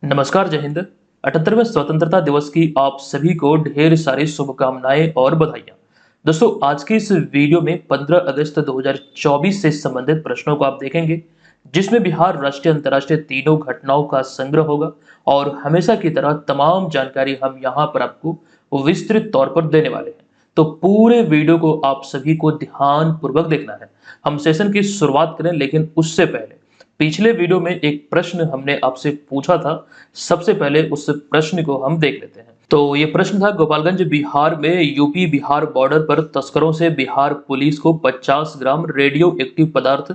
नमस्कार, जय हिंद। 78वें स्वतंत्रता दिवस की आप सभी को ढेर सारी शुभकामनाएं और बधाइयां। दोस्तों, आज की इस वीडियो में 15 अगस्त 2024 से संबंधित प्रश्नों को आप देखेंगे, जिसमें बिहार राष्ट्रीय अंतर्राष्ट्रीय तीनों घटनाओं का संग्रह होगा और हमेशा की तरह तमाम जानकारी हम यहाँ पर आपको विस्तृत तौर पर देने वाले हैं। तो पूरे वीडियो को आप सभी को ध्यान पूर्वक देखना है। हम सेशन की शुरुआत करें, लेकिन उससे पहले पिछले वीडियो में एक प्रश्न हमने आपसे पूछा था। सबसे पहले उस प्रश्न को हम देख लेते हैं। तो ये प्रश्न था, गोपालगंज बिहार में यूपी बिहार बॉर्डर पर तस्करों से बिहार पुलिस को 50 ग्राम रेडियो एक्टिव पदार्थ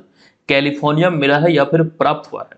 कैलिफोर्नियम मिला है या फिर प्राप्त हुआ है।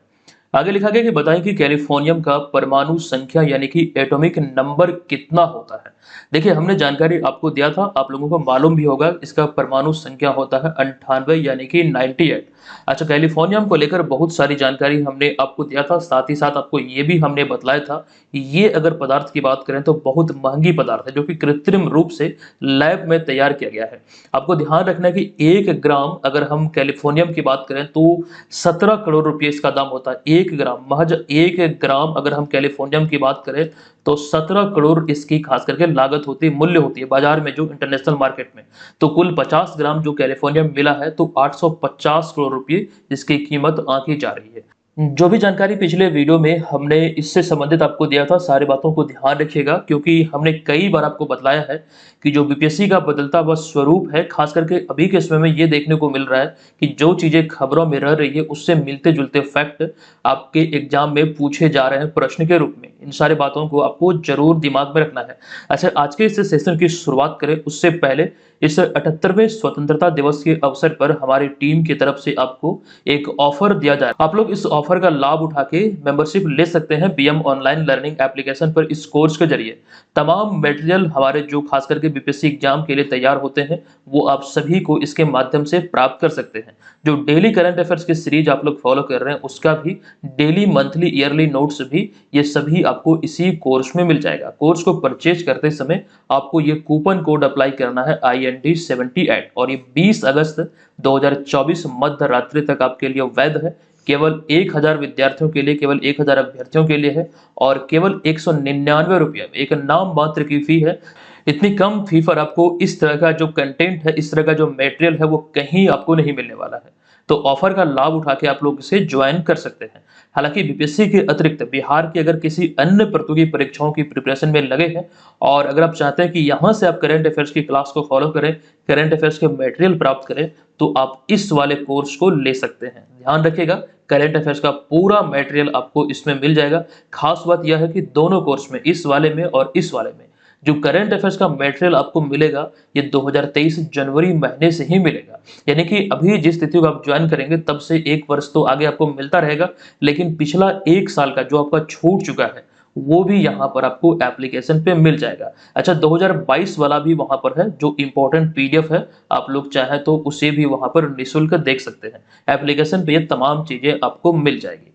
आगे लिखा गया कि बताएं कि कैलिफोर्नियम का परमाणु संख्या यानी कि एटॉमिक नंबर कितना होता है। देखिए, हमने जानकारी आपको दिया था, आप लोगों को मालूम भी होगा, इसका परमाणु संख्या होता है 98 यानी कि 98। अच्छा, कैलिफोर्नियम को लेकर बहुत सारी जानकारी हमने आपको दिया था, साथ ही साथ आपको ये भी हमने बतलाया था, ये अगर पदार्थ की बात करें तो बहुत महंगी पदार्थ है, जो कि कृत्रिम रूप से लैब में तैयार किया गया है। आपको ध्यान रखना है कि 1 ग्राम अगर हम कैलिफोर्नियम की बात करें तो 17 करोड़ रुपए इसका दाम होता है। 1 ग्राम, महज 1 ग्राम अगर हम कैलिफोर्नियम की बात करें तो 17 करोड़ इसकी खास करके लागत होती है, मूल्य होती है बाजार में, जो इंटरनेशनल मार्केट में। तो कुल 50 ग्राम जो कैलिफोर्नियम मिला है तो 850 करोड़ रुपए इसकी कीमत आंकी जा रही है। जो भी जानकारी पिछले वीडियो में हमने इससे संबंधित आपको दिया था, सारी बातों को ध्यान रखिएगा, क्योंकि हमने कई बार आपको बतलाया है कि जो बीपीएससी का बदलता हुआ स्वरूप है, खास करके अभी के समय में ये देखने को मिल रहा है कि जो चीजें खबरों में रह रही है उससे मिलते जुलते फैक्ट आपके एग्जाम में पूछे जा रहे हैं प्रश्न के रूप में। इन सारी बातों को आपको जरूर दिमाग में रखना है। अच्छा, आज के इस सेशन की शुरुआत करें उससे पहले इस 78वें स्वतंत्रता दिवस के अवसर पर हमारी टीम की तरफ से आपको एक ऑफर दिया जाए। आप लोग इस ऑफर का लाभ उठा के मेंबरशिप ले सकते हैं बीएम ऑनलाइन लर्निंग एप्लीकेशन पर। इस कोर्स के जरिए तमाम मटेरियल हमारे जो खास करके बीपीएससी एग्जाम के लिए तैयार होते हैं, वो आप सभी को इसके माध्यम से प्राप्त कर सकते हैं। जो डेली करंट अफेयर्स की सीरीज आप लोग फॉलो कर रहे हैं, उसका भी डेली, मंथली, ईयरली नोट्स भी, ये सभी आपको इसी कोर्स में मिल जाएगा। कोर्स को परचेज करते समय आपको ये कूपन कोड अप्लाई करना है IND78, और ये 20 अगस्त 2024 मध्य रात्रि तक आपके लिए वैध है। केवल 1000 विद्यार्थियों के लिए, केवल 1000 अभ्यर्थियों के लिए है, और केवल 199 रुपये, एक नाम मात्र की फी है। इतनी कम फी पर आपको इस तरह का जो कंटेंट है, इस तरह का जो मटेरियल है, वो कहीं आपको नहीं मिलने वाला है। तो ऑफर का लाभ उठा के आप लोग इसे ज्वाइन कर सकते हैं। हालांकि बीपीएससी के अतिरिक्त बिहार की अगर किसी अन्य प्रतियोगी परीक्षाओं की प्रिपरेशन में लगे हैं, और अगर आप चाहते हैं कि यहाँ से आप करंट अफेयर्स की क्लास को फॉलो करें, करंट अफेयर्स के मटेरियल प्राप्त करें, तो आप इस वाले कोर्स को ले सकते हैं। ध्यान रखिएगा, करंट अफेयर्स का पूरा मटेरियल आपको इसमें मिल जाएगा। खास बात यह है कि दोनों कोर्स में, इस वाले में और इस वाले में, जो करंट अफेयर्स का मटेरियल आपको मिलेगा, ये 2023 जनवरी महीने से ही मिलेगा। यानी कि अभी जिस तिथि को आप ज्वाइन करेंगे तब से 1 वर्ष तो आगे आपको मिलता रहेगा, लेकिन पिछला 1 साल का जो आपका छूट चुका है, वो भी यहाँ पर आपको एप्लीकेशन पे मिल जाएगा। अच्छा, 2022 वाला भी वहां पर है, जो इंपॉर्टेंट पीडीएफ है, आप लोग चाहे तो उसे भी वहां पर निःशुल्क देख सकते हैं। एप्लीकेशन पे ये तमाम चीजें आपको मिल जाएगी।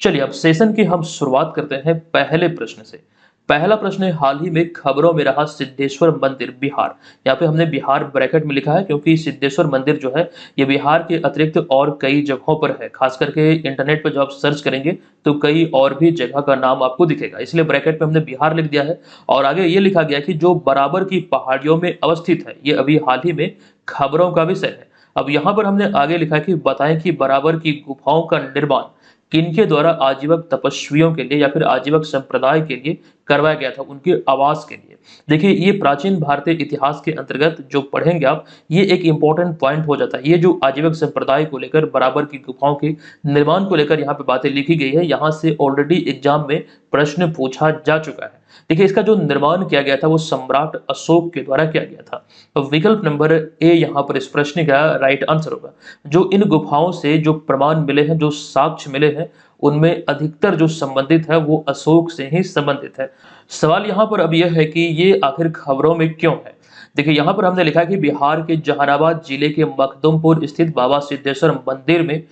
चलिए, अब सेशन की हम शुरुआत करते हैं पहले प्रश्न से। पहला प्रश्न है, हाल ही में खबरों में रहा सिद्धेश्वर मंदिर बिहार। यहाँ पे हमने बिहार ब्रैकेट में लिखा है, क्योंकि सिद्धेश्वर मंदिर जो है ये बिहार के अतिरिक्त और कई जगहों पर है। खास करके इंटरनेट पर जब आप सर्च करेंगे तो कई और भी जगह का नाम आपको दिखेगा, इसलिए ब्रैकेट में हमने बिहार लिख दिया है। और आगे ये लिखा गया कि जो बराबर की पहाड़ियों में अवस्थित है, ये अभी हाल ही में खबरों का विषय है। अब यहाँ पर हमने आगे लिखा कि बताएं कि बराबर की गुफाओं का निर्माण किनके द्वारा आजीवक तपस्वियों के लिए या फिर आजीवक संप्रदाय के लिए करवाया गया था, उनके आवास के लिए। देखिए, ये प्राचीन भारतीय इतिहास के अंतर्गत जो पढ़ेंगे आप, ये एक इंपॉर्टेंट पॉइंट हो जाता है। ये जो आजीवक संप्रदाय को लेकर, बराबर की गुफाओं के निर्माण को लेकर यहाँ पे बातें लिखी गई है, यहाँ से ऑलरेडी एग्जाम में प्रश्न पूछा जा चुका है। देखिए, इसका जो निर्माण किया गया था वो सम्राट अशोक के द्वारा किया गया था। तो विकल्प नंबर ए यहाँ पर इस प्रश्न का राइट आंसर होगा। जो इन गुफाओं से जो प्रमाण मिले हैं, जो साक्ष्य मिले हैं, उनमें अधिकतर जो संबंधित है वो अशोक से ही संबंधित है। सवाल यहाँ पर अब यह है कि ये आखिर खबरों में क्यों है। देखिए, यहाँ पर हमने लिखा है कि बिहार के जहानाबाद जिले के मखदुमपुर स्थित बाबा सिद्धेश्वर मंदिर में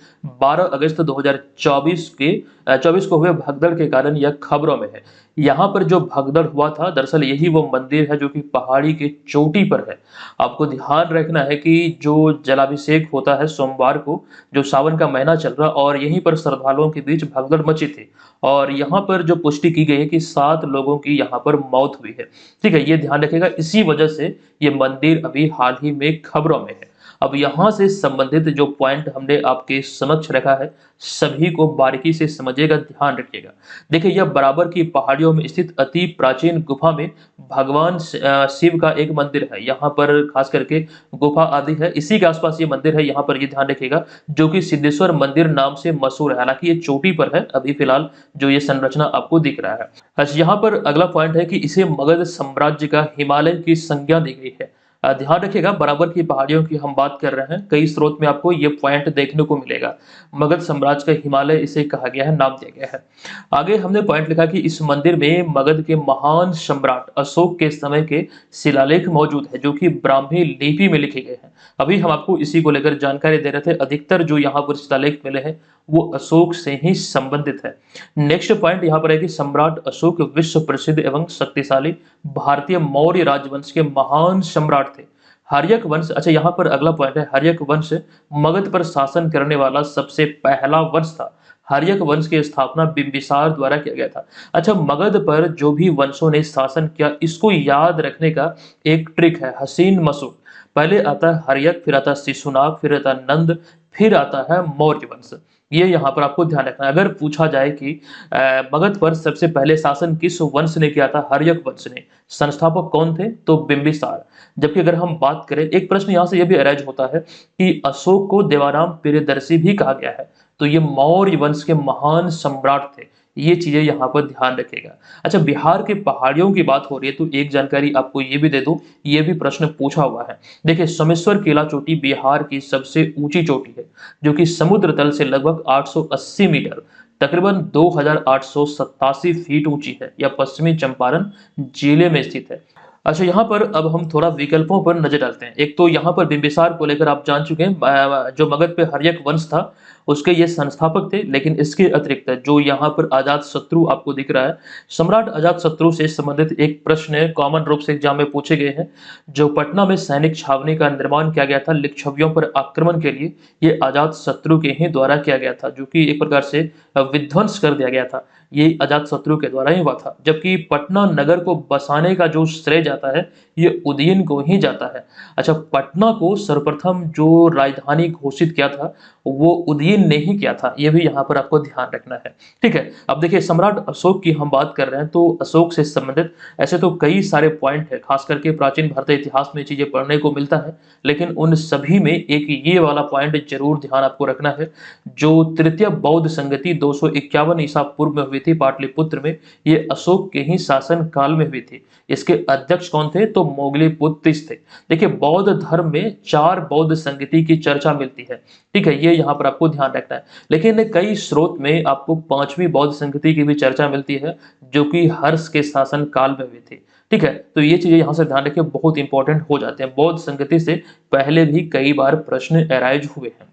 12 अगस्त 2024 के 24 को हुए भगदड़ के कारण यह खबरों में है। यहाँ पर जो भगदड़ हुआ था दरअसल यही वो मंदिर है जो कि पहाड़ी की चोटी पर है। आपको ध्यान रखना है कि जो जलाभिषेक होता है सोमवार को, जो सावन का महीना चल रहा और यहीं पर श्रद्धालुओं के बीच भगदड़ मची थी और यहाँ पर जो पुष्टि की गई है कि 7 लोगों की यहाँ पर मौत हुई है। ठीक है, ये ध्यान रखिएगा, इसी वजह से ये मंदिर अभी हाल ही में खबरों में है। अब यहाँ से संबंधित जो पॉइंट हमने आपके समक्ष रखा है, सभी को बारीकी से समझिएगा, ध्यान रखिएगा। देखिए, यह बराबर की पहाड़ियों में स्थित अति प्राचीन गुफा में भगवान शिव का एक मंदिर है। यहाँ पर खास करके गुफा आदि है, इसी के आसपास ये मंदिर है। यहाँ पर ये ध्यान रखिएगा, जो कि सिद्धेश्वर मंदिर नाम से मशहूर है। हालांकि ये चोटी पर है अभी फिलहाल जो ये संरचना आपको दिख रहा है। अच्छा, यहाँ पर अगला पॉइंट है कि इसे मगध साम्राज्य का हिमालय की संज्ञा दी गई है। ध्यान रखिएगा, बराबर की पहाड़ियों की हम बात कर रहे हैं, कई स्रोत में आपको ये पॉइंट देखने को मिलेगा। मगध साम्राज्य का हिमालय इसे कहा गया है, नाम दिया गया है। आगे हमने पॉइंट लिखा कि इस मंदिर में मगध के महान सम्राट अशोक के समय के शिलालेख मौजूद है, जो कि ब्राह्मी लिपि में लिखे गए हैं। अभी हम आपको इसी को लेकर जानकारी दे रहे थे। अधिकतर जो यहाँ पर शिलालेख मिले हैं वो अशोक से ही संबंधित है। नेक्स्ट पॉइंट यहाँ पर है कि सम्राट अशोक विश्व प्रसिद्ध एवं शक्तिशाली भारतीय मौर्य राजवंश के महान सम्राट थे। हर्यक वंश, अच्छा यहाँ पर अगला पॉइंट है, हर्यक वंश मगध पर शासन करने वाला सबसे पहला वंश था। हर्यक वंश की स्थापना बिंबिसार द्वारा किया गया था। अच्छा, मगध पर जो भी वंशों ने शासन किया, इसको याद रखने का एक ट्रिक है, हसीन मशूक। पहले आता है हर्यक, फिर आता है शिशुनाग, फिर आता है नंद, फिर आता है मौर्य वंश। ये यहाँ पर आपको ध्यान रखना है। अगर पूछा जाए कि मगध पर सबसे पहले शासन किस वंश ने किया था, हर्यक वंश ने। संस्थापक कौन थे, तो बिंबिसार। जबकि अगर हम बात करें, एक प्रश्न यहाँ से यह भी अराइज होता है कि अशोक को देवाराम प्रियदर्शी भी कहा गया है, तो ये मौर्य वंश के महान सम्राट थे। ये चीजें यहाँ पर ध्यान रखिएगा। अच्छा, बिहार के पहाड़ियों की बात हो रही है तो एक जानकारी आपको ये भी दे दूं, ये भी प्रश्न पूछा हुआ है। देखिए, सोमेश्वर केला चोटी बिहार की सबसे ऊंची चोटी है, जो कि समुद्र तल से लगभग 880 मीटर, तकरीबन 2887 फीट ऊंची है। यह पश्चिमी चंपारण जिले में स्थित है। अच्छा, यहाँ पर अब हम थोड़ा विकल्पों पर नजर डालते हैं। एक तो यहाँ पर बिंबिसार को लेकर आप जान चुके हैं, जो मगध पे हर्यक वंश था उसके ये संस्थापक थे। लेकिन इसके अतिरिक्त जो यहाँ पर अजात शत्रु आपको दिख रहा है, सम्राट अजात शत्रु से संबंधित एक प्रश्न कॉमन रूप से एग्जाम में पूछे गए हैं। जो पटना में सैनिक छावनी का निर्माण किया गया था लिच्छवियों पर आक्रमण के लिए, ये अजात शत्रु के ही द्वारा किया गया था, जो कि एक प्रकार से विध्वंस कर दिया गया था। ये अजात शत्रु के द्वारा ही हुआ था। जबकि पटना नगर को बसाने का जो श्रेय जाता है ये उदयन को ही जाता है। अच्छा, पटना को सर्वप्रथम जो राजधानी घोषित किया था वो उदयन ने ही किया था, ये भी यहाँ पर आपको ध्यान रखना है। ठीक है, अब देखिए, सम्राट अशोक की हम बात कर रहे हैं तो अशोक से संबंधित ऐसे तो कई सारे पॉइंट है, खास करके प्राचीन भारतीय इतिहास में चीजें पढ़ने को मिलता है। लेकिन उन सभी में एक ये वाला पॉइंट जरूर ध्यान आपको रखना है, जो तृतीय बौद्ध संगति 251 ईसा पूर्व में हुई थी पाटलिपुत्र में, ये अशोक के ही शासन काल में हुई थी। इसके अध्यक्ष कौन थे, तो मोगलीपुत्र थे। देखिए, बौद्ध धर्म में 4 बौद्ध संगति की चर्चा मिलती है। ठीक है, ये यहाँ पर आपको ध्यान रखना है। लेकिन कई स्रोत में आपको 5वीं बौद्ध संगति की भी चर्चा मिलती है, जो कि हर्ष के शासन काल में हुई थी। ठीक है, तो ये चीजें यहाँ से ध्यान रखिए, बहुत इंपॉर्टेंट हो जाते हैं। बौद्ध संगति से पहले भी कई बार प्रश्न अराइज हुए हैं।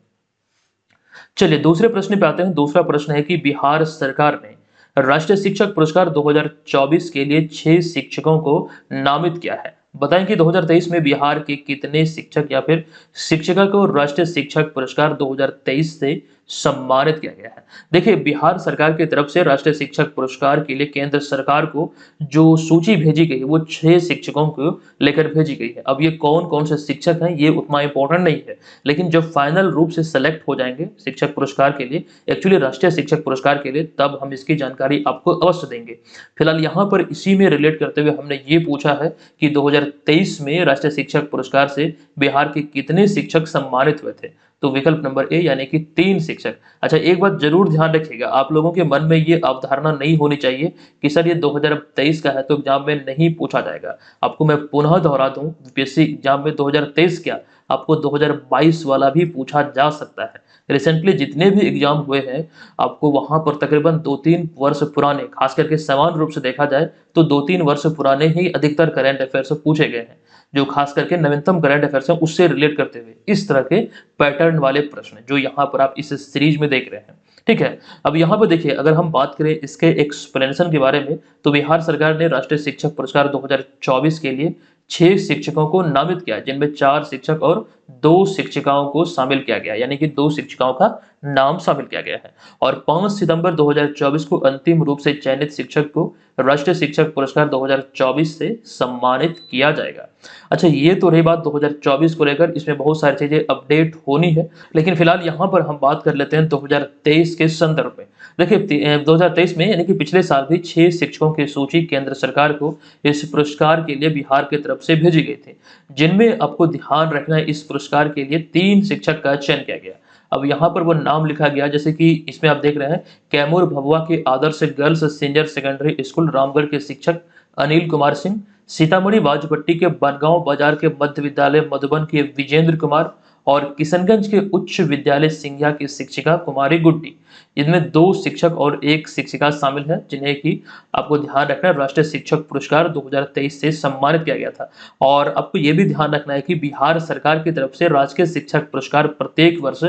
चलिए दूसरे प्रश्न पे आते हैं। दूसरा प्रश्न है कि बिहार सरकार ने राष्ट्रीय शिक्षक पुरस्कार 2024 के लिए 6 शिक्षकों को नामित किया है। बताएं कि 2023 में बिहार के कितने शिक्षक या फिर शिक्षिका को राष्ट्रीय शिक्षक पुरस्कार 2023 से सम्मानित किया गया है। देखिए, बिहार सरकार की तरफ से राष्ट्रीय शिक्षक पुरस्कार के लिए केंद्र सरकार को जो सूची भेजी गई वो 6 शिक्षकों को लेकर भेजी गई है। अब ये कौन कौन से शिक्षक हैं ये उतना इंपॉर्टेंट नहीं है, लेकिन जब फाइनल रूप से सेलेक्ट हो जाएंगे शिक्षक पुरस्कार के लिए, एक्चुअली राष्ट्रीय शिक्षक पुरस्कार के लिए, तब हम इसकी जानकारी आपको अवश्य देंगे। फिलहाल यहाँ पर इसी में रिलेट करते हुए हमने ये पूछा है कि 2023 में राष्ट्रीय शिक्षक पुरस्कार से बिहार के कितने शिक्षक सम्मानित हुए थे, तो विकल्प नंबर ए यानी कि 3 शिक्षक। अच्छा, एक बात जरूर ध्यान रखिएगा, आप लोगों के मन में ये अवधारणा नहीं होनी चाहिए कि सर ये 2023 का है तो एग्जाम में नहीं पूछा जाएगा। आपको मैं पुनः दोहरा दूं, यूपीएससी एग्जाम में 2023 क्या, आपको 2022 वाला भी पूछा जा सकता है। रिसेंटली जितने भी एग्जाम हुए हैं आपको वहां पर तकरीबन 2-3 वर्ष पुराने, खास करके समान रूप से देखा जाए तो 2-3 वर्ष पुराने ही अधिकतर करंट अफेयर्स पूछे गए हैं, जो खास करके नवीनतम करंट अफेयर्स हैं उससे रिलेट करते हुए इस तरह के पैटर्न वाले प्रश्न जो यहाँ पर आप इस सीरीज में देख रहे हैं। ठीक है। अब यहाँ पर देखिए, अगर हम बात करें इसके एक्सप्लेनेशन के बारे में, तो बिहार सरकार ने राष्ट्रीय शिक्षक पुरस्कार 2024 के लिए 6 शिक्षकों को नामित किया, जिनमें 4 शिक्षक और 2 शिक्षिकाओं को शामिल किया गया, यानी कि 2 शिक्षिकाओं का नाम शामिल किया गया है। और 5 सितंबर 2024 को अंतिम रूप से चयनित शिक्षक को राष्ट्रीय शिक्षक पुरस्कार 2024 से सम्मानित किया जाएगा। अच्छा, ये तो रही बात 2024 को लेकर, इसमें बहुत सारी चीजें अपडेट होनी है, लेकिन फिलहाल यहाँ पर हम बात कर लेते हैं 2023 के संदर्भ में। देखिए 2023 में, यानी कि पिछले साल भी 6 शिक्षकों की सूची केंद्र सरकार को इस पुरस्कार के लिए बिहार की तरफ से भेजी गई थी, जिनमें आपको ध्यान रखना है इस पुरस्कार के लिए 3 शिक्षक का चयन किया गया। अब यहाँ पर वो नाम लिखा गया, जैसे कि इसमें आप देख रहे हैं, कैमूर भभुआ के Adarsh girls senior secondary school Ramgarh के शिक्षक अनिल कुमार सिंह, सीतामढ़ी बाजपट्टी के बनगांव बाजार के मध्य विद्यालय मधुबन के विजेंद्र कुमार और किशनगंज के उच्च विद्यालय सिंघिया की शिक्षिका कुमारी गुड्डी। इनमें 2 शिक्षक और 1 शिक्षिका शामिल है, जिन्हें कि आपको ध्यान रखना है राष्ट्रीय शिक्षक पुरस्कार 2023 से सम्मानित किया गया था। और आपको ये भी ध्यान रखना है कि बिहार सरकार की तरफ से राजकीय शिक्षक पुरस्कार प्रत्येक वर्ष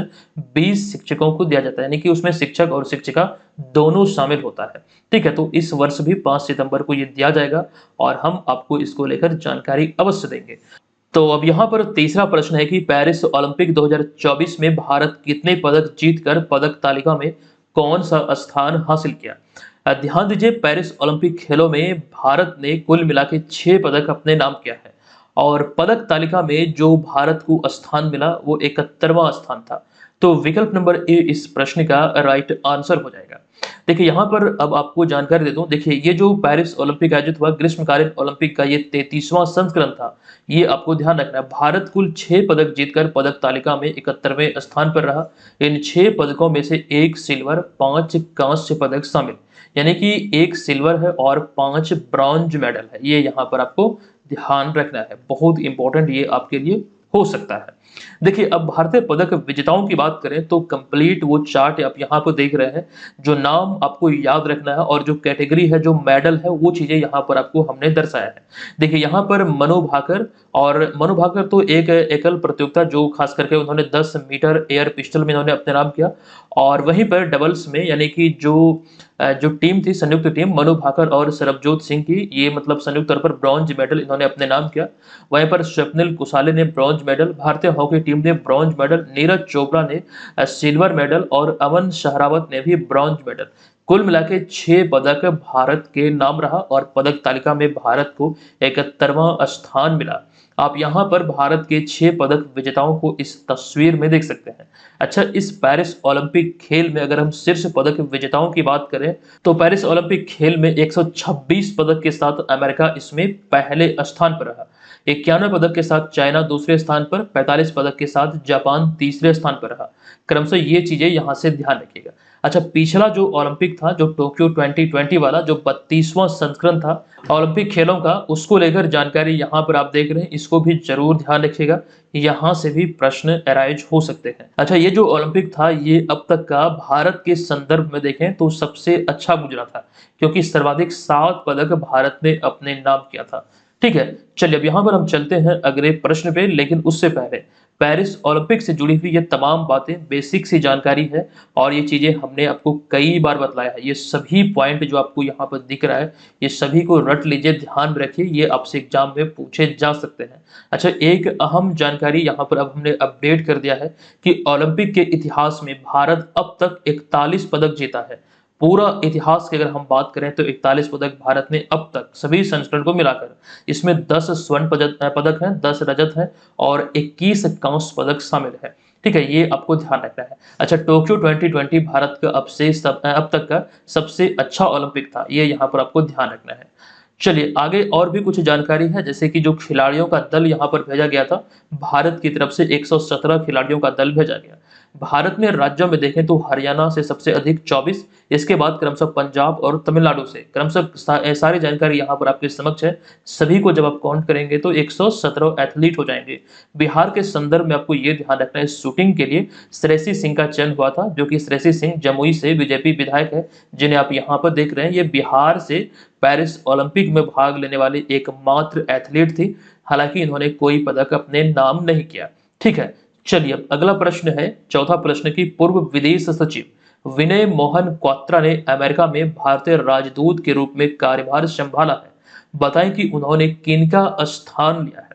20 शिक्षकों को दिया जाता है, यानी कि उसमें शिक्षक और शिक्षिका दोनों शामिल होता है। ठीक है, तो इस वर्ष भी 5 सितंबर को ये दिया जाएगा और हम आपको इसको लेकर जानकारी अवश्य देंगे। तो अब यहाँ पर तीसरा प्रश्न है कि पेरिस ओलंपिक 2024 में भारत कितने पदक जीतकर पदक तालिका में कौन सा स्थान हासिल किया। ध्यान दीजिए, पेरिस ओलंपिक खेलों में भारत ने कुल मिला के 6 पदक अपने नाम किया है और पदक तालिका में जो भारत को स्थान मिला वो 71वां स्थान था। तो विकल्प नंबर ए इस प्रश्न का राइट आंसर हो जाएगा। देखिए यहाँ पर अब आपको जानकारी दे दूं, देखिए ये जो पेरिस ओलंपिक आयोजित हुआ ग्रीष्मकालीन ओलंपिक का ये 33वां संस्करण था। ये आपको ध्यान रखना है, भारत कुल 6 पदक जीतकर पदक तालिका में 71वें स्थान पर रहा। इन 6 पदकों में से 1 सिल्वर, 5 कांस्य पदक शामिल, यानी कि 1 सिल्वर है और 5 ब्रॉन्ज मेडल है। ये यहाँ पर आपको ध्यान रखना है, बहुत इंपॉर्टेंट ये आपके लिए हो सकता है। देखिए, अब भारतीय पदक विजेताओं की बात करें तो कंप्लीट वो चार्ट आप यहाँ पर देख रहे हैं, जो नाम आपको याद रखना है और जो कैटेगरी है, जो मेडल है, वो चीजें यहाँ पर आपको हमने दर्शाया है। देखिए यहाँ पर मनु भाकर तो एक एकल प्रतियोगिता जो खास करके उन्होंने 10 मीटर एयर पिस्टल में इन्होंने अपने नाम किया, और वहीं पर डबल्स में, यानी कि जो टीम थी, संयुक्त टीम मनु भाकर और सरबजोत सिंह की, ये मतलब संयुक्त तौर पर ब्रॉन्ज मेडल इन्होंने अपने नाम किया। वहीं पर स्वप्निल कुसाले ने ब्रॉन्ज मेडल, भारतीय हॉकी टीम ने ब्रॉन्ज मेडल, नीरज चोपड़ा ने सिल्वर मेडल और अमन शहरावत ने भी ब्रॉन्ज मेडल। कुल मिला के 6 पदक भारत के नाम रहा और पदक तालिका में भारत को 71वां स्थान मिला। आप यहाँ पर भारत के 6 पदक विजेताओं को इस तस्वीर में देख सकते हैं। अच्छा, इस पेरिस ओलंपिक खेल में अगर हम शीर्ष पदक विजेताओं की बात करें तो पेरिस ओलंपिक खेल में 126 पदक के साथ अमेरिका इसमें पहले स्थान पर रहा। 91 पदक के साथ चाइना दूसरे स्थान पर, 45 पदक के साथ जापान तीसरे स्थान पर रहा। क्रमशः ये चीजें यहाँ से ध्यान रखिएगा। अच्छा, पिछला जो ओलंपिक था, जो टोक्यो 2020 वाला, जो 32वां संस्करण था ओलंपिक खेलों का, उसको लेकर जानकारी यहाँ पर आप देख रहे हैं, इसको भी जरूर ध्यान रखिएगा, यहाँ से भी प्रश्न अराइज हो सकते हैं। अच्छा, ये जो ओलंपिक था, ये अब तक का भारत के संदर्भ में देखें तो सबसे अच्छा गुजरा था, क्योंकि सर्वाधिक 7 पदक भारत ने अपने नाम किया था। ठीक है, चलिए अब यहाँ पर हम चलते हैं अगले प्रश्न पे, लेकिन उससे पहले पेरिस ओलंपिक से जुड़ी हुई ये तमाम बातें बेसिक सी जानकारी है और ये चीजें हमने आपको कई बार बतलाया है। ये सभी पॉइंट जो आपको यहाँ पर दिख रहा है, ये सभी को रट लीजिए, ध्यान में रखिए, ये आपसे एग्जाम में पूछे जा सकते हैं। अच्छा, एक अहम जानकारी यहाँ पर अब हमने अपडेट कर दिया है कि ओलंपिक के इतिहास में भारत अब तक 41 पदक जीता है। पूरा इतिहास की अगर हम बात करें तो 41 पदक भारत ने अब तक सभी संस्करण को मिलाकर, इसमें 10 स्वर्ण पदक हैं, 10 रजत हैं और 21 कांस्य पदक शामिल है। ठीक है, ये आपको ध्यान रखना है। अच्छा, टोक्यो 2020 भारत का अब तक का सबसे अच्छा ओलंपिक था, ये यहाँ पर आपको ध्यान रखना है। चलिए आगे और भी कुछ जानकारी है, जैसे कि जो खिलाड़ियों का दल यहाँ पर भेजा गया था, भारत की तरफ से 117 खिलाड़ियों का दल भेजा गया। भारत में राज्यों में देखें तो हरियाणा से सबसे अधिक 24, इसके बाद क्रमशः पंजाब और तमिलनाडु से क्रमशः सारी जानकारी यहाँ पर आपके समक्ष है। सभी को जब आप काउंट करेंगे तो 117 एथलीट हो जाएंगे। बिहार के संदर्भ में आपको ये ध्यान रखना है, शूटिंग के लिए श्रेयसी सिंह का चयन हुआ था, जो कि श्रेयसी सिंह जमुई से बीजेपी विधायक है, जिन्हें आप यहाँ पर देख रहे हैं। ये बिहार से पेरिस ओलंपिक में भाग लेने वाली एकमात्र एथलीट थी, हालांकि इन्होंने कोई पदक अपने नाम नहीं किया। ठीक है, चलिए अब अगला प्रश्न है, चौथा प्रश्न की पूर्व विदेश सचिव विनय मोहन क्वात्रा ने अमेरिका में भारतीय राजदूत के रूप में कार्यभार संभाला है? बताएं कि उन्होंने किनका स्थान लिया है।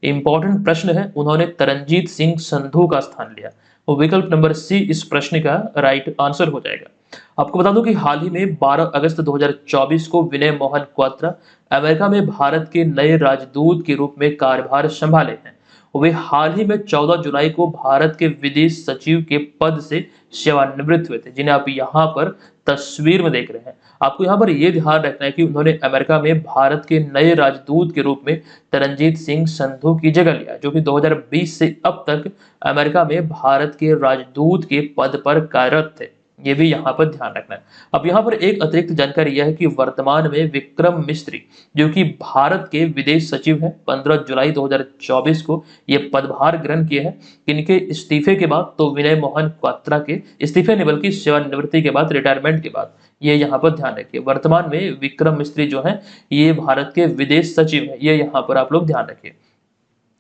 इंपॉर्टेंट प्रश्न है, उन्होंने तरनजीत सिंह संधू का स्थान लिया। विकल्प नंबर सी इस प्रश्न का राइट आंसर हो जाएगा। आपको बता दूं कि हाल ही में 12 अगस्त 2024 को विनय मोहन क्वात्रा अमेरिका में भारत के नए राजदूत के रूप में कार्यभार संभाले हैं। वे हाल ही में 14 जुलाई को भारत के विदेश सचिव के पद से सेवानिवृत्त हुए थे, जिन्हें आप यहाँ पर तस्वीर में देख रहे हैं। आपको यहाँ पर ये ध्यान रखना है कि उन्होंने अमेरिका में भारत के नए राजदूत के रूप में तरनजीत सिंह संधू की जगह लिया, जो कि 2020 से अब तक अमेरिका में भारत के राजदूत के पद पर कार्यरत थे। ये भी यहाँ पर ध्यान रखना है। अब यहाँ पर एक अतिरिक्त जानकारी यह है कि वर्तमान में विक्रम मिस्त्री, जो कि भारत के विदेश सचिव हैं, 15 जुलाई 2024 को ये पदभार ग्रहण किए हैं। इनके इस्तीफे के बाद, तो विनय मोहन क्वात्रा के इस्तीफे नहीं बल्कि सेवानिवृत्ति के बाद, रिटायरमेंट के बाद, ये यहाँ पर ध्यान रखिए। वर्तमान में विक्रम मिस्त्री जो है ये भारत के विदेश सचिव है, ये यहाँ पर आप लोग ध्यान रखिए।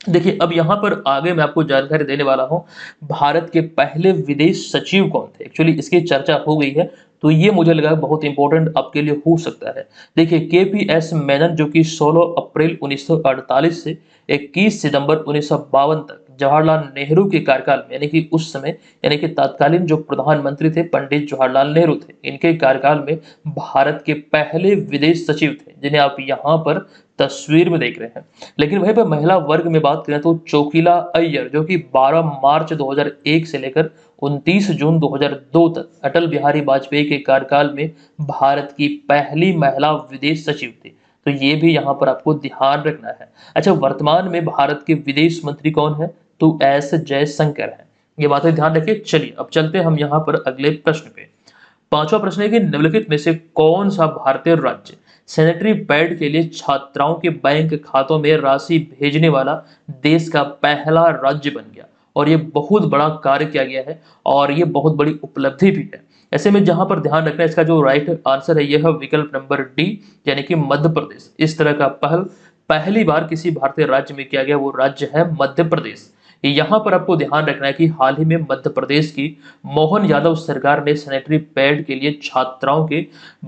देखिए अब यहाँ पर आगे मैं आपको जानकारी देने वाला हूँ, भारत के पहले विदेश सचिव कौन थे। एक्चुअली इसकी चर्चा हो गई है, तो ये मुझे लगा बहुत इंपॉर्टेंट आपके लिए हो सकता है। देखिए KPS मेनन, जो कि 16 अप्रैल 1948 से 21 सितंबर 1952 तक जवाहरलाल नेहरू के कार्यकाल में, यानी कि उस समय, यानी कि तत्कालीन जो प्रधानमंत्री थे पंडित जवाहरलाल नेहरू थे, इनके कार्यकाल में भारत के पहले विदेश सचिव थे, जिन्हें आप यहाँ पर तस्वीर में देख रहे हैं। लेकिन वहीं पर महिला वर्ग में बात करें तो चोकिला अय्यर, जो कि 12 मार्च 2001 से लेकर 29 जून 2002 तक अटल बिहारी वाजपेयी के कार्यकाल में भारत की पहली महिला विदेश सचिव थी। तो ये भी यहाँ पर आपको ध्यान रखना है। अच्छा, वर्तमान में भारत के विदेश मंत्री कौन है? तो एस जयशंकर है। ये बातें ध्यान रखिए। चलिए अब चलते हैं हम यहाँ पर अगले प्रश्न पे। पांचवा प्रश्न है कि निम्नलिखित में से कौन सा भारतीय राज्य सैनिटरी पैड के लिए छात्राओं के बैंक खातों में राशि भेजने वाला देश का पहला राज्य बन गया? और ये बहुत बड़ा कार्य किया गया है और ये बहुत बड़ी उपलब्धि भी है। ऐसे में जहां पर ध्यान रखना है, इसका जो राइट आंसर है यह है विकल्प नंबर डी, यानी कि मध्य प्रदेश। इस तरह का पहली बार किसी भारतीय राज्य में किया गया वो राज्य है मध्य प्रदेश। यहाँ पर आपको ध्यान रखना है कि हाल ही में मध्य प्रदेश की मोहन यादव सरकार ने सैनिटरी पैड के लिए छात्राओं के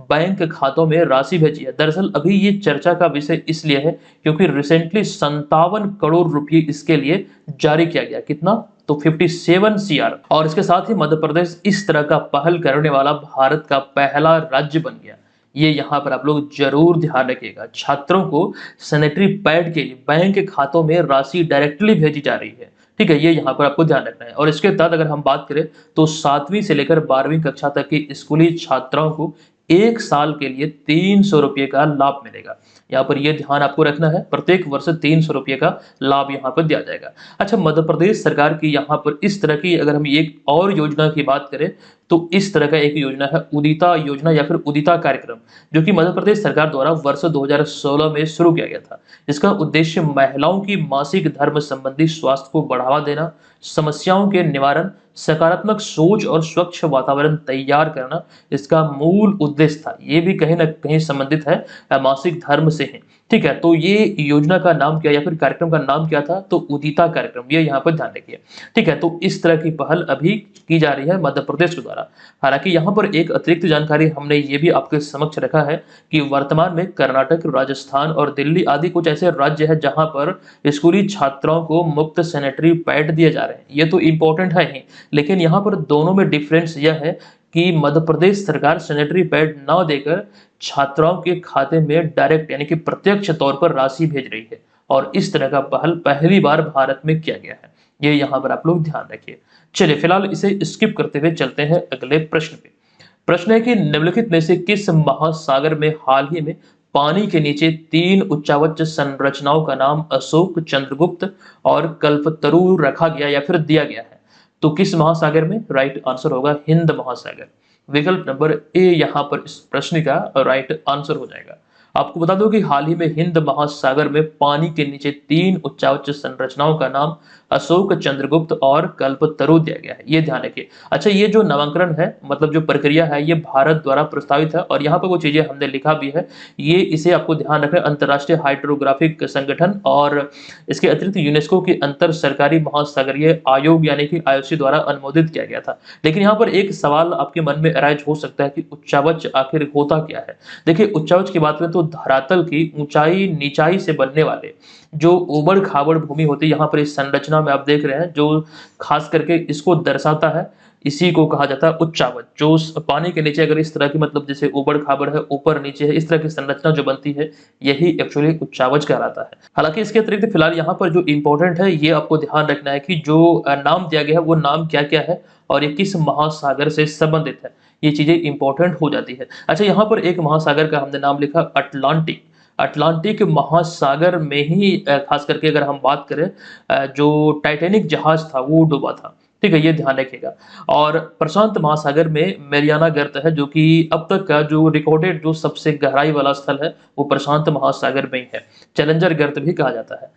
बैंक खातों में राशि भेजी है। दरअसल अभी ये चर्चा का विषय इसलिए है क्योंकि रिसेंटली 57 करोड़ रुपए इसके लिए जारी किया गया। कितना? तो 57 CR। और इसके साथ ही मध्य प्रदेश इस तरह का पहल करने वाला भारत का पहला राज्य बन गया। ये यहाँ पर आप लोग जरूर ध्यान रखिएगा। छात्रों को सैनिटरी पैड के लिए बैंक खातों में राशि डायरेक्टली भेजी जा रही है। ठीक है, ये यहाँ पर आपको ध्यान रखना है। और इसके तहत अगर हम बात करें तो 7वीं से लेकर 12वीं कक्षा तक की स्कूली छात्राओं को 1 साल के लिए 300 रुपये का लाभ मिलेगा। यहाँ पर यह ध्यान आपको रखना है, प्रत्येक वर्ष 300 रुपये का लाभ यहाँ पर दिया जाएगा। अच्छा, मध्य प्रदेश सरकार की यहाँ पर इस तरह की अगर हम एक और योजना की बात करें तो इस तरह का एक योजना है उदिता योजना या फिर उदिता कार्यक्रम, जो कि मध्य प्रदेश सरकार द्वारा वर्ष 2016 में शुरू किया गया था। इसका उद्देश्य महिलाओं की मासिक धर्म संबंधी स्वास्थ्य को बढ़ावा देना, समस्याओं के निवारण, सकारात्मक सोच और स्वच्छ वातावरण तैयार करना इसका मूल उद्देश्य था। ये भी कहीं ना कहीं संबंधित है मासिक धर्म से है। ठीक है, तो ये योजना का नाम क्या या फिर कार्यक्रम का नाम क्या था? तो उदिता कार्यक्रम, ये यहाँ पर ध्यान रखिए। ठीक है, तो इस तरह की पहल अभी की जा रही है मध्य प्रदेश के द्वारा। हालांकि यहाँ पर एक अतिरिक्त जानकारी हमने ये भी आपके समक्ष रखा है कि वर्तमान में कर्नाटक, राजस्थान और दिल्ली आदि कुछ ऐसे राज्य है जहां पर स्कूली छात्राओं को मुफ्त सैनिटरी पैड दिए जा रहे हैं। ये तो इंपॉर्टेंट है ही, लेकिन यहाँ पर दोनों में डिफरेंस यह है कि मध्य प्रदेश सरकार सैनिटरी पैड न देकर छात्राओं के खाते में डायरेक्ट यानी कि प्रत्यक्ष तौर पर राशि भेज रही है और इस तरह का पहल पहली बार भारत में किया गया है। ये यहाँ पर आप लोग ध्यान रखिए। चलिए फिलहाल इसे स्किप करते हुए चलते हैं अगले प्रश्न पे। प्रश्न है कि निम्नलिखित में से किस महासागर में हाल ही में पानी के नीचे 3 उच्चावच संरचनाओं का नाम अशोक, चंद्रगुप्त और कल्पतरु रखा गया या फिर दिया गया है? तो किस महासागर में? राइट आंसर होगा हिंद महासागर। विकल्प नंबर ए यहाँ पर इस प्रश्न का राइट आंसर हो जाएगा। आपको बता दो कि हाल ही में हिंद महासागर में पानी के नीचे 3 उच्चावच संरचनाओं का नाम अशोक चंद्रगुप्त और कल्पतरु दिया गया है, ये ध्यान रखिए। अच्छा, ये जो नामांकन है मतलब जो प्रक्रिया है ये भारत द्वारा प्रस्तावित है और यहाँ पर वो चीजें हमने लिखा भी है, ये इसे आपको ध्यान रखना है। अंतर्राष्ट्रीय हाइड्रोग्राफिक संगठन और इसके अतिरिक्त यूनेस्को की अंतर सरकारी महासागरीय आयोग यानी कि IOC द्वारा अनुमोदित किया गया था। लेकिन यहाँ पर एक सवाल आपके मन में अराइज हो सकता है कि उच्चावच आखिर होता क्या है। देखिए, उच्चावच की बात करें तो धरातल की ऊंचाई नीचाई से बनने वाले जो उबड़ खाबड़ भूमि होती है, यहाँ पर इस संरचना में आप देख रहे हैं जो खास करके इसको दर्शाता है, इसी को कहा जाता है उच्चावच। जो उस पानी के नीचे अगर इस तरह की मतलब जैसे उबड़ खाबड़ है, ऊपर नीचे है, इस तरह की संरचना जो बनती है यही एक्चुअली उच्चावच कहलाता है। हालांकि इसके अतिरिक्त फिलहाल यहाँ पर जो इंपॉर्टेंट है ये आपको ध्यान रखना है कि जो नाम दिया गया है वो नाम क्या क्या है और ये किस महासागर से संबंधित है, ये चीजें इंपॉर्टेंट हो जाती है। अच्छा, यहाँ पर एक महासागर का हमने नाम लिखा अटलांटिक। अटलांटिक महासागर में ही खास करके अगर हम बात करें जो टाइटैनिक जहाज था वो डूबा था। ठीक है, ये ध्यान रखिएगा। और प्रशांत महासागर में मैरियाना गर्त है जो कि अब तक का जो रिकॉर्डेड जो सबसे गहराई वाला स्थल है वो प्रशांत महासागर में ही है। चैलेंजर गर्त भी कहा जाता है।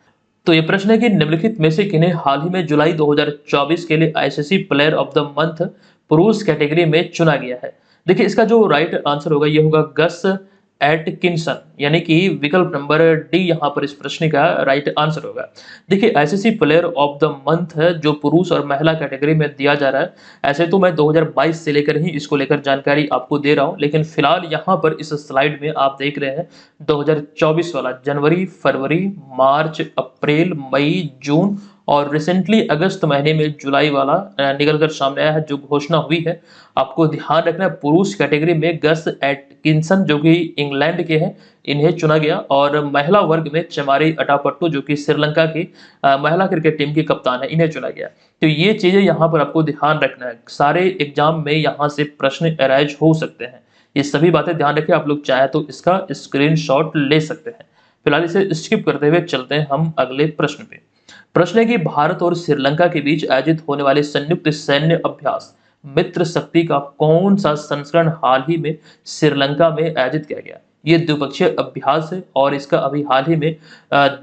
तो ये प्रश्न है कि निम्नलिखित में से किन्हें हाल ही में जुलाई 2024 के लिए ICC player of the month पुरुष कैटेगरी में चुना गया है। देखिए, इसका जो राइट आंसर होगा ये होगा गस एटकिंसन, यानी कि विकल्प नंबर डी यहाँ पर इस प्रश्न का राइट आंसर होगा। देखिए, ICC player of the month है जो पुरुष और महिला कैटेगरी में दिया जा रहा है। ऐसे तो मैं 2022 से लेकर ही इसको लेकर जानकारी आपको दे रहा हूँ, लेकिन फिलहाल यहाँ पर इस स्लाइड में आप देख रहे हैं 2024 वाला जनवरी, फरवरी, मार्च, अप्रैल, मई, जून और रिसेंटली अगस्त महीने में जुलाई वाला निकलकर सामने आया है जो घोषणा हुई है। आपको ध्यान रखना है पुरुष कैटेगरी में गस एटकिंसन जो कि इंग्लैंड के हैं इन्हें चुना गया और महिला वर्ग में चमारी अटापट्टू जो कि श्रीलंका की महिला क्रिकेट टीम की कप्तान है इन्हें चुना गया। तो ये चीजें यहाँ पर आपको ध्यान रखना है, सारे एग्जाम में यहाँ से प्रश्न अराइज हो सकते हैं। ये सभी बातें ध्यान रखें, आप लोग चाहे तो इसका स्क्रीनशॉट ले सकते हैं। फिलहाल इसे स्किप करते हुए चलते हैं हम अगले प्रश्न पे। प्रश्न है कि भारत और श्रीलंका के बीच आयोजित होने वाले संयुक्त सैन्य अभ्यास मित्र शक्ति का कौन सा संस्करण हाल ही में श्रीलंका में आयोजित किया गया। ये द्विपक्षीय अभ्यास है और इसका अभी हाल ही में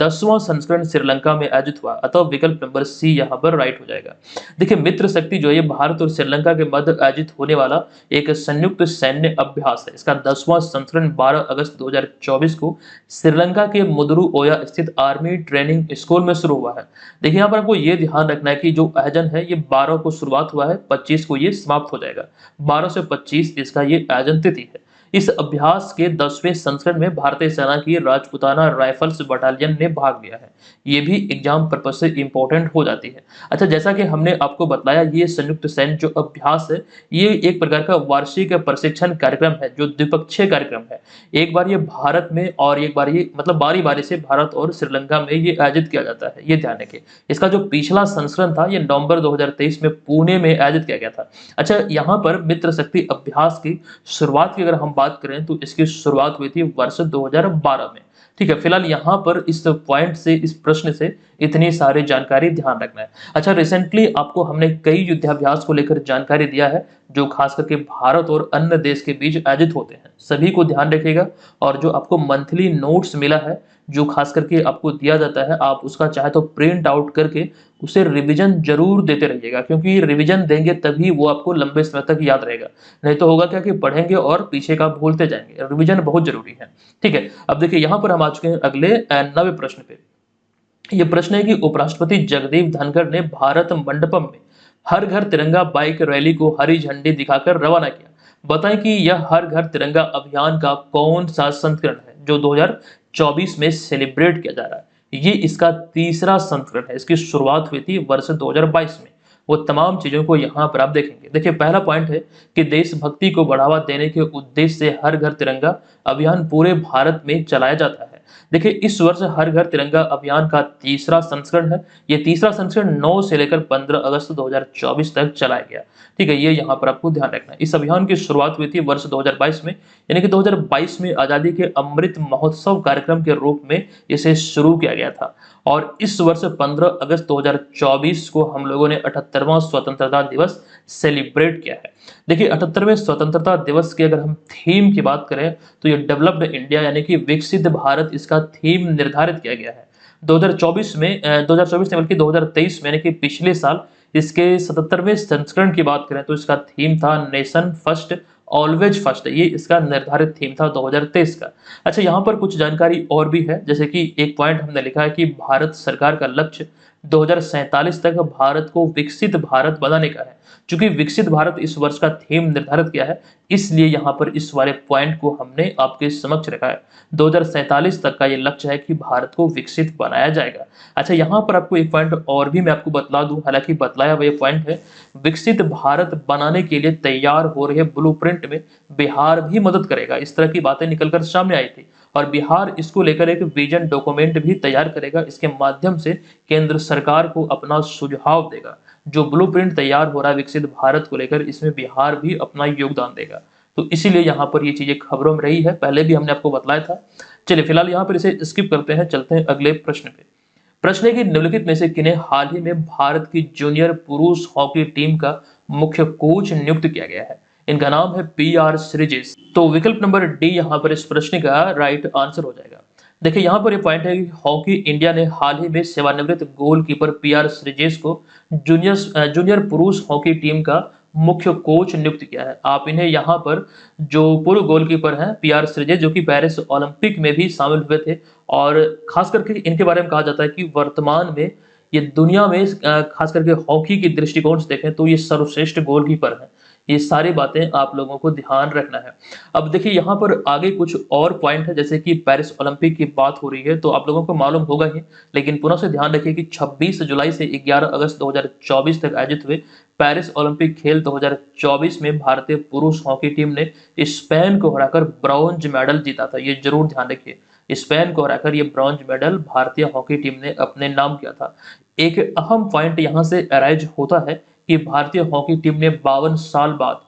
10वां संस्करण श्रीलंका में आयोजित हुआ, अतः विकल्प नंबर सी यहाँ पर राइट हो जाएगा। देखिए, मित्र शक्ति जो है भारत और श्रीलंका के मध्य आयोजित होने वाला एक संयुक्त सैन्य अभ्यास है। इसका 10वां संस्करण 12 अगस्त 2024 को श्रीलंका के मुदुरु ओया स्थित आर्मी ट्रेनिंग स्कूल में शुरू हुआ है। देखिए, यहाँ पर आपको ये ध्यान रखना है कि जो आयोजन है ये 12 को शुरुआत हुआ है, 25 को ये समाप्त हो जाएगा। 12 से 25 इसका ये आयोजन तिथि है। इस अभ्यास के 10वें संस्करण में भारतीय सेना की राजपुताना राइफल्स बटालियन ने भाग लिया है। ये भी एग्जाम पर्पज से इंपॉर्टेंट हो जाती है। अच्छा, जैसा कि हमने आपको बताया ये संयुक्त सैन्य जो अभ्यास है ये एक प्रकार का वार्षिक प्रशिक्षण कार्यक्रम है जो द्विपक्षीय कार्यक्रम है। एक बार ये भारत में और एक बार ये मतलब बारी बारी से भारत और श्रीलंका में ये आयोजित किया जाता है, ये ध्यान रखें। इसका जो पिछला संस्करण था ये नवंबर 2023 में पुणे में आयोजित किया गया था। अच्छा, यहाँ पर मित्र शक्ति अभ्यास की शुरुआत की अगर हम बात करें तो इसकी शुरुआत हुई थी वर्ष 2012 में। ठीक है, फिलहाल यहाँ पर इस पॉइंट से इस प्रश्न से इतनी सारी जानकारी ध्यान रखना है। अच्छा, रिसेंटली आपको हमने कई युद्धाभ्यास को लेकर जानकारी दिया है जो खास करके भारत और अन्य देश के बीच आयोजित होते हैं, सभी को ध्यान रखिएगा। और जो आपको मंथली नोट्स मिला है जो खास करके आपको दिया जाता है, आप उसका चाहे तो प्रिंट आउट करके उसे रिवीजन जरूर देते रहिएगा, क्योंकि रिवीजन देंगे तभी वो आपको लंबे समय तक याद रहेगा। नहीं तो होगा क्या कि पढ़ेंगे और पीछे का भूलते जाएंगे। रिवीजन बहुत जरूरी है। ठीक है, अब देखिए यहाँ पर हम आ चुके हैं अगले 9वें प्रश्न पे। ये प्रश्न है कि उपराष्ट्रपति जगदीप धनखड़ ने भारत मंडपम में हर घर तिरंगा बाइक रैली को हरी झंडी दिखाकर रवाना किया। बताएं कि यह हर घर तिरंगा अभियान का कौन सा संस्करण है जो 2024 में सेलिब्रेट किया जा रहा है। ये इसका तीसरा संस्करण है, इसकी शुरुआत हुई थी वर्ष 2022 में। वो तमाम चीजों को यहाँ पर आप देखेंगे। देखिए, पहला पॉइंट है कि देशभक्ति को बढ़ावा देने के उद्देश्य से हर घर तिरंगा अभियान पूरे भारत में चलाया जाता है। देखिए, इस वर्ष हर घर तिरंगा अभियान का तीसरा संस्करण है। ये तीसरा संस्करण 9 से लेकर 15 अगस्त 2024 तक चलाया गया। ठीक है, ये यहाँ पर आपको ध्यान रखना है। इस अभियान की शुरुआत हुई थी वर्ष 2022 में, यानी कि 2022 में आजादी के अमृत महोत्सव कार्यक्रम के रूप में इसे शुरू किया गया था। और इस वर्ष 15 अगस्त 2024 को हम लोगों ने 78वां स्वतंत्रता दिवस सेलिब्रेट किया है। देखिए, 78वें स्वतंत्रता दिवस की अगर हम थीम की बात करें तो ये डेवलप्ड इंडिया यानी कि विकसित भारत इसका थीम निर्धारित किया गया है। 2024 में 2024 नहीं बल्कि 2023 में यानी कि पिछले साल इसके 77वें संस्करण की बात करें तो इसका थीम था नेशन फर्स्ट ऑलवेज फर्स्ट। ये इसका निर्धारित थीम था 2023 का। अच्छा, यहाँ पर कुछ जानकारी और भी है, जैसे कि एक पॉइंट हमने लिखा है कि भारत सरकार का लक्ष्य 2047 तक भारत को विकसित भारत बनाने का है। चूंकि विकसित भारत इस वर्ष का थीम निर्धारित किया है, इसलिए यहाँ पर इस वाले पॉइंट को हमने आपके समक्ष रखा है। 2047 तक का ये लक्ष्य है कि भारत को विकसित बनाया जाएगा। अच्छा, यहाँ पर आपको एक पॉइंट और भी मैं आपको बतला दूं, हालांकि बतलाया हुआ ये पॉइंट है, विकसित भारत बनाने के लिए तैयार हो रहे ब्लूप्रिंट में बिहार भी मदद करेगा। इस तरह की बातें निकलकर सामने आई थी और बिहार इसको लेकर एक विजन डॉक्यूमेंट भी तैयार करेगा। इसके माध्यम से केंद्र सरकार को अपना सुझाव देगा। जो ब्लूप्रिंट तैयार हो रहा है विकसित भारत को लेकर, इसमें बिहार भी अपना योगदान देगा। तो इसीलिए यहाँ पर ये चीजें खबरों में रही है, पहले भी हमने आपको बतलाया था। चलिए फिलहाल यहाँ पर इसे स्किप करते हैं, चलते हैं अगले प्रश्न पे। प्रश्न है कि निम्नलिखित में से किन्हें हाल ही में भारत की जूनियर पुरुष हॉकी टीम का मुख्य कोच नियुक्त किया गया है। इनका नाम है पी.आर. श्रीजेश। तो विकल्प नंबर डी यहाँ पर इस प्रश्न का राइट आंसर हो जाएगा। देखिए यहाँ पर ये पॉइंट है कि हॉकी इंडिया ने हाल ही में सेवानिवृत्त गोलकीपर पी.आर. श्रीजेश को जूनियर पुरुष हॉकी टीम का मुख्य कोच नियुक्त किया है। आप इन्हें यहाँ पर जो पूर्व गोलकीपर हैं पी.आर. श्रीजेश, जो कि पेरिस ओलंपिक में भी शामिल हुए थे, और खास करके इनके बारे में कहा जाता है कि वर्तमान में ये दुनिया में खास करके हॉकी की दृष्टिकोण से देखें तो ये सर्वश्रेष्ठ गोलकीपर हैं। ये सारी बातें आप लोगों को ध्यान रखना है। अब देखिए यहाँ पर आगे कुछ और पॉइंट है, जैसे कि पेरिस ओलंपिक की बात हो रही है तो आप लोगों को मालूम होगा ही, लेकिन पुनः से ध्यान रखिए कि 26 जुलाई से 11 अगस्त 2024 तक आयोजित हुए पेरिस ओलंपिक खेल 2024 में भारतीय पुरुष हॉकी टीम ने स्पेन को हराकर ब्रॉन्ज मेडल जीता था। ये जरूर ध्यान रखिए, स्पेन को हराकर ये ब्रॉन्ज मेडल भारतीय हॉकी टीम ने अपने नाम किया था। एक अहम पॉइंट यहाँ से अराइज होता है कि भारतीय हॉकी टीम ने 52 साल बाद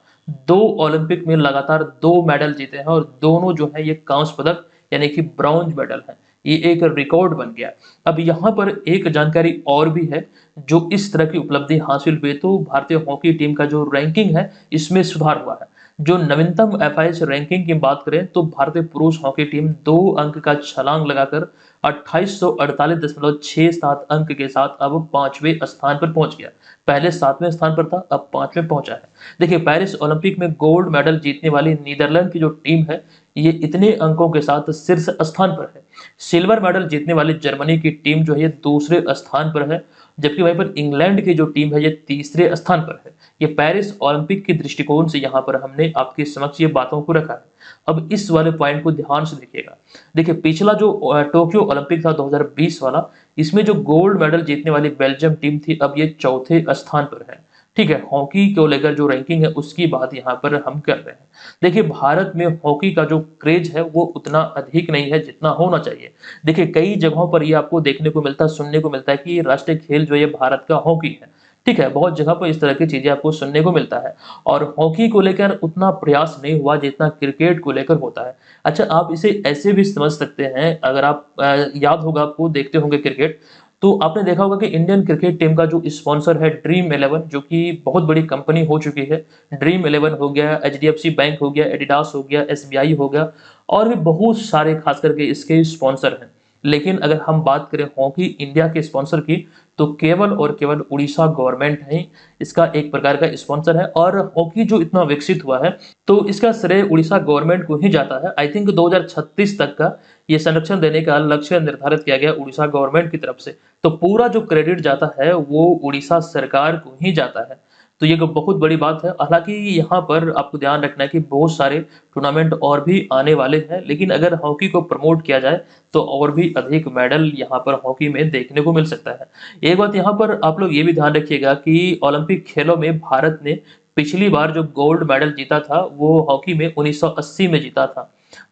2 ओलंपिक में लगातार 2 मेडल जीते हैं और दोनों जो है ये कांस्य पदक यानी कि ब्रॉन्ज मेडल है। ये एक रिकॉर्ड बन गया। अब यहाँ पर एक जानकारी और भी है, जो इस तरह की उपलब्धि हासिल हुई तो भारतीय हॉकी टीम का जो रैंकिंग है इसमें सुधार हुआ है। जो नवीनतम एफआईएस रैंकिंग की बात करें तो भारतीय पुरुष हॉकी टीम 2 अंक का छलांग लगाकर 2848.67 अंक के साथ अब 5वें स्थान पर पहुंच गया। पहले 7वें स्थान पर था, अब 5वें पहुंचा है। देखिए पेरिस ओलंपिक में गोल्ड मेडल जीतने वाली नीदरलैंड की जो टीम है ये इतने अंकों के साथ शीर्ष स्थान पर है। सिल्वर मेडल जीतने वाली जर्मनी की टीम जो है ये दूसरे स्थान पर है, जबकि वहीं पर इंग्लैंड की जो टीम है ये तीसरे स्थान पर है। ये पेरिस ओलंपिक के दृष्टिकोण से यहाँ पर हमने आपके समक्ष ये बातों को रखा है। अब इस वाले पॉइंट को ध्यान से देखिएगा। देखिए पिछला जो टोक्यो ओलंपिक था 2020 वाला, इसमें जो गोल्ड मेडल जीतने वाली बेल्जियम टीम थी अब ये चौथे स्थान पर है। ठीक है, हॉकी को लेकर जो रैंकिंग है उसकी बात यहाँ पर हम कर रहे हैं। देखिए भारत में हॉकी का जो क्रेज है वो उतना अधिक नहीं है जितना होना चाहिए। देखिए कई जगहों पर ये आपको देखने को मिलता है, सुनने को मिलता है कि राष्ट्रीय खेल जो ये भारत का हॉकी है। ठीक है, बहुत जगह पर इस तरह की चीजें आपको सुनने को मिलता है और हॉकी को लेकर उतना प्रयास नहीं हुआ जितना क्रिकेट को लेकर होता है। अच्छा, आप इसे ऐसे भी समझ सकते हैं, अगर आप याद होगा आपको, देखते होंगे क्रिकेट, तो आपने देखा होगा कि इंडियन क्रिकेट टीम का जो स्पॉन्सर है ड्रीम 11, जो कि बहुत बड़ी कंपनी हो चुकी है। ड्रीम 11 हो गया, एचडीएफसी बैंक हो गया, एडिडास हो गया, एसबीआई हो गया, और भी बहुत सारे खास करके इसके स्पॉन्सर हैं। लेकिन अगर हम बात करें हॉकी इंडिया के स्पॉन्सर की तो केवल और केवल उड़ीसा गवर्नमेंट है इसका एक प्रकार का स्पॉन्सर है। और हॉकी जो इतना विकसित हुआ है तो इसका श्रेय उड़ीसा गवर्नमेंट को ही जाता है। आई थिंक 2036 तक का ये संरक्षण देने का लक्ष्य निर्धारित किया गया उड़ीसा गवर्नमेंट की तरफ से, तो पूरा जो क्रेडिट जाता है वो उड़ीसा सरकार को ही जाता है। तो ये बहुत बड़ी बात है। हालांकि यहाँ पर आपको ध्यान रखना है कि बहुत सारे टूर्नामेंट और भी आने वाले हैं, लेकिन अगर हॉकी को प्रमोट किया जाए तो और भी अधिक मेडल यहाँ पर हॉकी में देखने को मिल सकता है। एक बात यहाँ पर आप लोग ये भी ध्यान रखिएगा कि ओलंपिक खेलों में भारत ने पिछली बार जो गोल्ड मेडल जीता था वो हॉकी में 1980 में जीता था।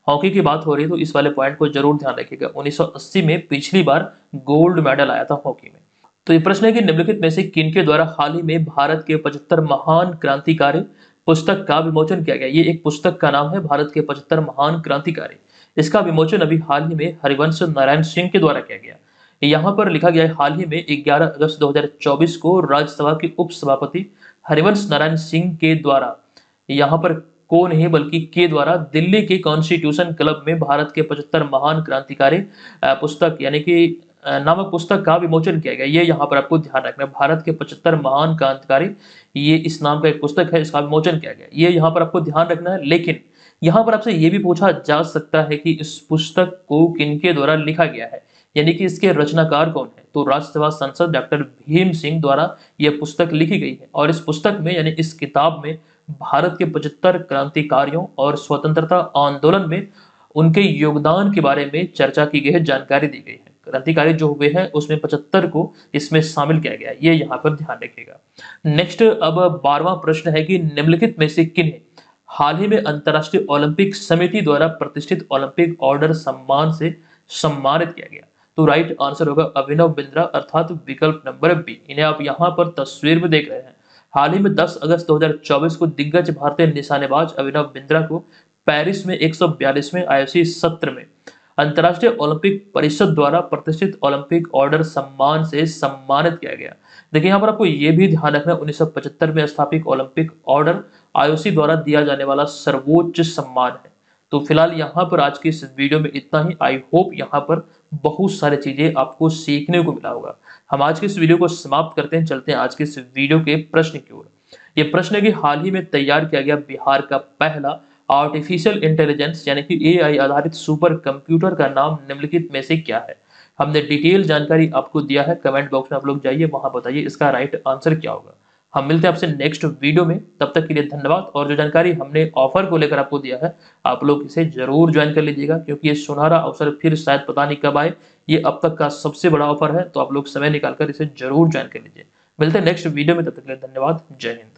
हॉकी की बात हो रही है तो इस वाले पॉइंट को जरूर ध्यान रखिएगा। 1980 में पिछली बार गोल्ड मेडल आया था हॉकी में। तो ये प्रश्न है कि निम्नलिखित में से किनके द्वारा हाल ही में भारत के 75 महान क्रांतिकारी पुस्तक का विमोचन किया गया। ये एक पुस्तक का नाम है भारत के 75 महान क्रांतिकारी। इसका विमोचन अभी हाल ही में हरिवंश नारायण सिंह के द्वारा किया गया। यहाँ पर लिखा गया है हाल ही में 11 अगस्त 2024 को राज्यसभा के उपसभापति हरिवंश नारायण सिंह के द्वारा, यहाँ पर को नहीं बल्कि के द्वारा, दिल्ली के कॉन्स्टिट्यूशन क्लब में भारत के 75 महान क्रांतिकारी पुस्तक यानी कि नामक पुस्तक का विमोचन किया गया। ये यहाँ पर आपको ध्यान रखना है। भारत के 75 महान क्रांतिकारी, ये इस नाम का एक पुस्तक है, इसका विमोचन किया गया। ये यहाँ पर आपको ध्यान रखना है। लेकिन यहाँ पर आपसे ये भी पूछा जा सकता है कि इस पुस्तक को किनके द्वारा लिखा गया है, यानी कि इसके रचनाकार कौन है। तो राज्यसभा सांसद डॉक्टर भीम सिंह द्वारा यह पुस्तक लिखी गई है और इस पुस्तक में यानी इस किताब में भारत के 75 क्रांतिकारियों और स्वतंत्रता आंदोलन में उनके योगदान के बारे में चर्चा की गई है, जानकारी दी गई है। क्रांतिकारी जो हुए हैं उसमें 75 को इसमें शामिल किया गया है, ये यहाँ पर ध्यान रखिएगा। नेक्स्ट अब 12वां प्रश्न है कि निम्नलिखित में से किन्हें हाल ही में अंतर्राष्ट्रीय ओलंपिक समिति द्वारा प्रतिष्ठित ओलंपिक ऑर्डर सम्मान से सम्मानित किया गया। तो राइट आंसर होगा अभिनव बिंद्रा अर्थात विकल्प नंबर बी। इन्हें आप यहाँ पर तस्वीर में देख रहे हैं। हाल ही में 10 अगस्त 2024 को दिग्गज भारतीय निशानेबाज अभिनव बिंद्रा को पेरिस में 142वें आईओसी सत्र में अंतर्राष्ट्रीय ओलंपिक परिषद द्वारा प्रतिष्ठित ओलंपिक ऑर्डर सम्मान से सम्मानित किया गया। देखिए यहाँ पर आपको ये भी ध्यान रखना है 1975 में स्थापित ओलंपिक ऑर्डर आईओसी द्वारा दिया जाने वाला सर्वोच्च सम्मान है। तो फिलहाल यहाँ पर आज की इस वीडियो में इतना ही। आई होप यहाँ पर बहुत सारी चीजें आपको सीखने को मिला होगा। हम आज के इस वीडियो को समाप्त करते हैं, चलते हैं आज के इस वीडियो के प्रश्न की ओर। ये प्रश्न है कि हाल ही में तैयार किया गया बिहार का पहला आर्टिफिशियल इंटेलिजेंस यानी कि एआई आधारित सुपर कंप्यूटर का नाम निम्नलिखित में से क्या है। हमने डिटेल जानकारी आपको दिया है, कमेंट बॉक्स में आप लोग जाइए, वहां बताइए इसका राइट आंसर क्या होगा। हम मिलते हैं आपसे नेक्स्ट वीडियो में, तब तक के लिए धन्यवाद। और जो जानकारी हमने ऑफर को लेकर आपको दिया है, आप लोग इसे जरूर ज्वाइन कर लीजिएगा, क्योंकि ये सुनहरा अवसर फिर शायद पता नहीं कब आए। ये अब तक का सबसे बड़ा ऑफर है, तो आप लोग समय निकालकर इसे जरूर ज्वाइन कर लीजिए। मिलते हैं नेक्स्ट वीडियो में, तब तक के लिए धन्यवाद। जय हिंद।